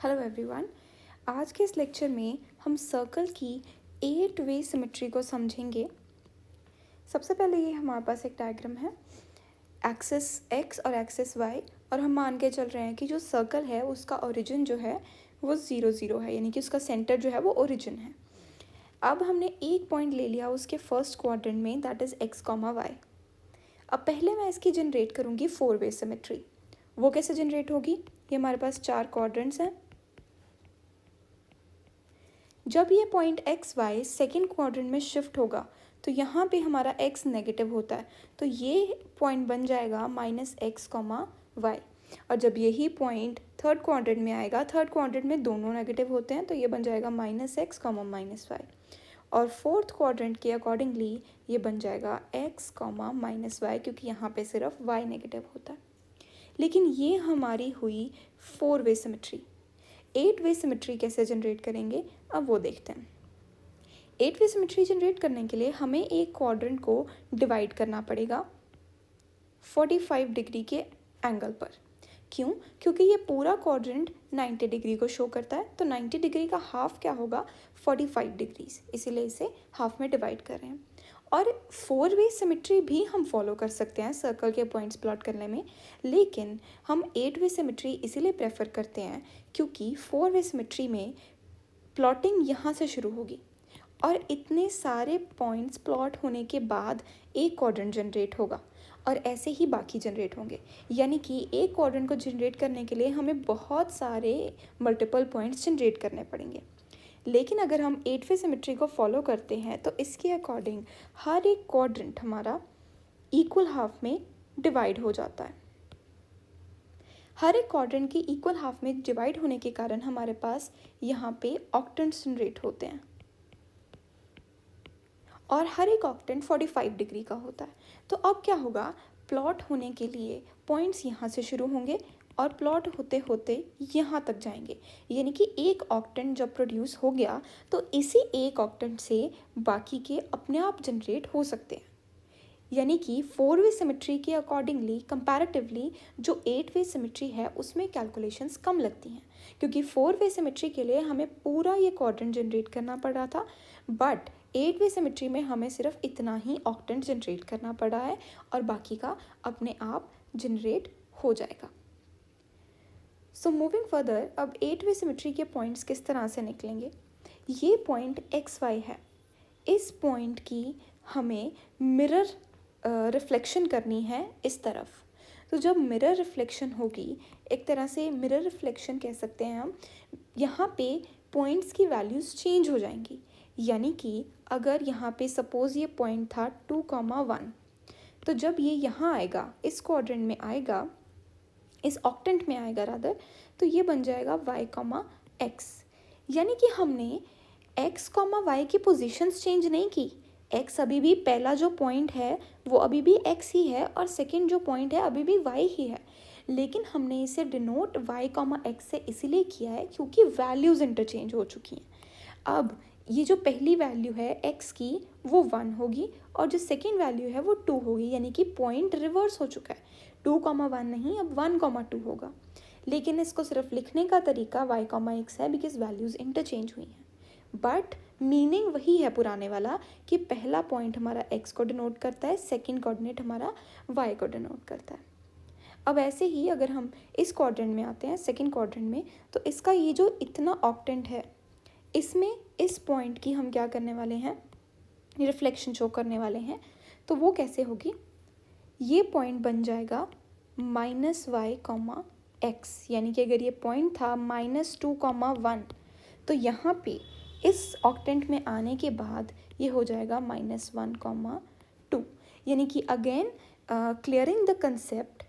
Hello everyone. आज के इस लेक्चर में हम सर्कल की 8 वे सिमेट्री को समझेंगे। सबसे पहले ये हमारे पास एक डायग्राम है, एक्सिस एक्स और एक्सिस वाई, और हम मान के चल रहे हैं कि जो सर्कल है उसका ओरिजिन जो है वो 0 0 है, यानी कि उसका सेंटर जो है वो ओरिजिन है। अब हमने एक पॉइंट ले लिया उसके फर्स्ट क्वाड्रेंट में, that is x comma y. अब पहले मैं इसकी जनरेट करूँगी 4 वे सिमेट्री। वो कैसे जनरेट होगी? ये हमारे पास 4 क्वाड्रेंट्स हैं। जब ये point x y second quadrant में शिफ्ट होगा तो यहाँ पे हमारा एक्स नेगेटिव होता है, तो ये पॉइंट बन जाएगा माइनस एक्स कॉमा वाई। और जब यही पॉइंट थर्ड क्वाड्रेंट में आएगा, थर्ड क्वाड्रेंट में दोनों नेगेटिव होते हैं, तो ये बन जाएगा minus x comma minus y. और फोर्थ क्वाड्रेंट के अकॉर्डिंगली ये बन जाएगा एक्स कॉमा माइनस वाई, क्योंकि यहाँ पे सिर्फ वाई नेगेटिव होता है। लेकिन ये हमारी हुई 4 वे सिमेट्री। 8 वे सिमेट्री कैसे जनरेट करेंगे, अब वो देखते हैं। 8 वे सिमेट्री जनरेट करने के लिए हमें एक क्वाड्रेंट को डिवाइड करना पड़ेगा 45 डिग्री के एंगल पर। क्यों? क्योंकि ये पूरा क्वाड्रेंट 90 डिग्री को शो करता है, तो 90 डिग्री का हाफ क्या होगा? 45 डिग्रीज, इसीलिए इसे हाफ में डिवाइड कर रहे हैं। और 4 वे सिमेट्री भी हम फॉलो कर सकते हैं सर्कल के पॉइंट्स प्लॉट करने में, लेकिन हम 8 वे सिमेट्री इसीलिए प्रेफर करते हैं क्योंकि 4 वे सिमेट्री में प्लॉटिंग यहाँ से शुरू होगी और इतने सारे पॉइंट्स प्लॉट होने के बाद एक क्वाड्रेंट जनरेट होगा, और ऐसे ही बाकी जनरेट होंगे। यानी कि एक क्वाड्रेंट को जनरेट करने के लिए हमें बहुत सारे मल्टीपल पॉइंट्स जनरेट करने पड़ेंगे। लेकिन अगर हम 8 वे सिमेट्री को फॉलो करते हैं तो इसके अकॉर्डिंग हर एक क्वाड्रेंट हमारा इक्वल हाफ में डिवाइड हो जाता है। हर एक क्वाड्रेंट के इक्वल हाफ में डिवाइड होने के कारण हमारे पास यहाँ पे ऑक्टेंट्स जनरेट होते हैं, और हर एक ऑक्टेंट 45 डिग्री का होता है। तो अब क्या होगा? प्लॉट होने के लिए पॉइंट्स यहाँ से शुरू होंगे और प्लॉट होते होते यहाँ तक जाएंगे। यानी कि एक ऑक्टेंट जब प्रोड्यूस हो गया तो इसी एक ऑक्टेंट से बाकी के अपने आप जनरेट हो सकते हैं। यानी कि 4 वे सिमेट्री के अकॉर्डिंगली कंपैरेटिवली जो 8 वे सिमेट्री है उसमें कैलकुलेशंस कम लगती हैं, क्योंकि 4 वे सिमेट्री के लिए हमें पूरा ये क्वाड्रेंट जनरेट करना पड़ रहा था, बट 8 वे सिमेट्री में हमें सिर्फ इतना ही ऑक्टेंट जनरेट करना पड़ा है और बाकी का अपने आप जनरेट हो जाएगा। सो मूविंग फर्दर, अब 8 वे सिमेट्री के पॉइंट्स किस तरह से निकलेंगे? ये पॉइंट एक्स वाई है, इस पॉइंट की हमें मिरर रिफ्लेक्शन करनी है इस तरफ। तो जब मिरर रिफ्लेक्शन होगी, एक तरह से मिरर रिफ्लेक्शन कह सकते हैं हम, यहाँ पे पॉइंट्स की वैल्यूज़ चेंज हो जाएंगी। यानी कि अगर यहाँ पे सपोज़ ये पॉइंट था 2,1, तो जब ये यहाँ आएगा, इस क्वाड्रेंट में आएगा, इस ऑक्टेंट में आएगा रादर, तो ये बन जाएगा y, यानी कि हमने x, y की पोजीशंस चेंज नहीं की। x अभी भी पहला जो पॉइंट है वो अभी भी x ही है, और सेकंड जो पॉइंट है अभी भी y ही है, लेकिन हमने इसे डिनोट y, x से इसीलिए किया है क्योंकि वैल्यूज़ इंटरचेंज हो चुकी हैं। अब ये जो पहली वैल्यू है x की वो 1 होगी और जो सेकेंड वैल्यू है वो 2 होगी, यानी कि पॉइंट रिवर्स हो चुका है। 2,1 नहीं, अब 1,2 होगा। लेकिन इसको सिर्फ लिखने का तरीका y, x है बिकॉज वैल्यूज़ इंटरचेंज हुई हैं, बट मीनिंग वही है पुराने वाला कि पहला पॉइंट हमारा x को डिनोट करता है, सेकंड कोऑर्डिनेट हमारा y को डिनोट करता है। अब ऐसे ही अगर हम इस क्वाड्रेंट में आते हैं, सेकंड क्वाड्रेंट में, तो इसका ये जो इतना ऑक्टेंट है, इसमें इस पॉइंट की हम क्या करने वाले हैं? रिफ्लेक्शन शो करने वाले हैं। तो वो कैसे होगी? ये पॉइंट बन जाएगा -y, x, यानी कि अगर ये पॉइंट था -2,1, तो यहाँ पे इस ऑक्टेंट में आने के बाद ये हो जाएगा -1,2, यानी कि अगेन क्लियरिंग द कंसेप्ट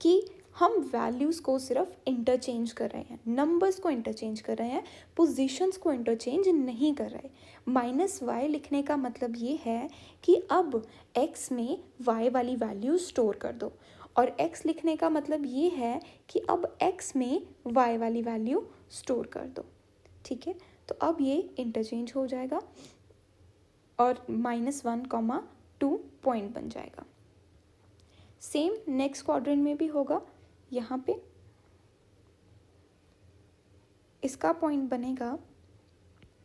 कि हम वैल्यूज़ को सिर्फ इंटरचेंज कर रहे हैं, नंबर्स को इंटरचेंज कर रहे हैं, पोजीशंस को इंटरचेंज नहीं कर रहे। -y लिखने का मतलब ये है कि अब x में y वाली वैल्यू स्टोर कर दो, और x लिखने का मतलब ये है कि अब x में y वाली वैल्यू स्टोर कर दो। ठीक है, तो अब ये इंटरचेंज हो जाएगा और -1,2 पॉइंट बन जाएगा। सेम नेक्स्ट क्वाड्रेंट में भी होगा। यहाँ पे इसका पॉइंट बनेगा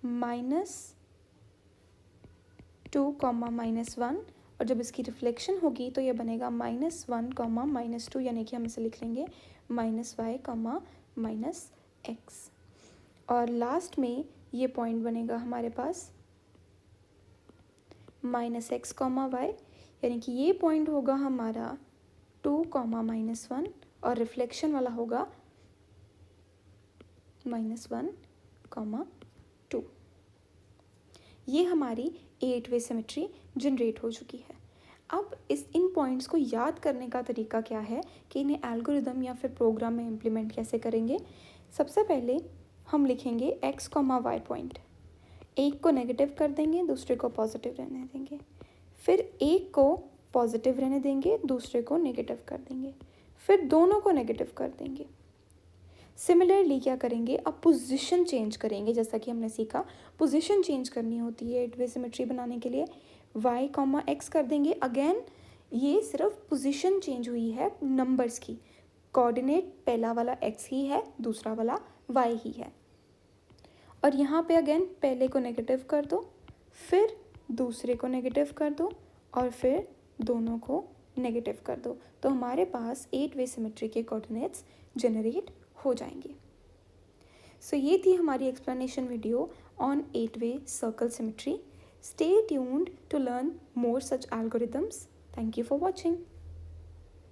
-2, और जब इसकी रिफ्लेक्शन होगी तो ये बनेगा -1, -2, यानी कि हम इसे लिख लेंगे -y, -x। और लास्ट में ये पॉइंट बनेगा हमारे पास -x, y, यानी कि ये पॉइंट होगा हमारा 2, -1 और रिफ्लेक्शन वाला होगा -1, 2। ये हमारी 8 वे सिमेट्री जनरेट हो चुकी है। अब इन पॉइंट्स को याद करने का तरीका क्या है कि इन्हें एल्गोरिदम या फिर प्रोग्राम में इम्प्लीमेंट कैसे करेंगे। सबसे पहले हम लिखेंगे x, y पॉइंट, एक को नेगेटिव कर देंगे, दूसरे को पॉजिटिव रहने देंगे, फिर एक को पॉजिटिव रहने देंगे, दूसरे को नेगेटिव कर देंगे, फिर दोनों को नेगेटिव कर देंगे। सिमिलरली क्या करेंगे, अब पोजीशन चेंज करेंगे। जैसा कि हमने सीखा पोजीशन चेंज करनी होती है 8 वे सिमेट्री बनाने के लिए, y, x कर देंगे। अगेन ये सिर्फ पोजीशन चेंज हुई है नंबर्स की, कोऑर्डिनेट पहला वाला x ही है, दूसरा वाला y ही है। और यहाँ पे अगेन पहले को नेगेटिव कर दो, फिर दूसरे को नेगेटिव कर दो, और फिर दोनों को नेगेटिव कर दो, तो हमारे पास 8 वे सिमेट्री के कोऑर्डिनेट्स जनरेट हो जाएंगे। सो ये थी हमारी explanation video on 8 way circle symmetry. Stay tuned to learn more such algorithms. Thank you for watching.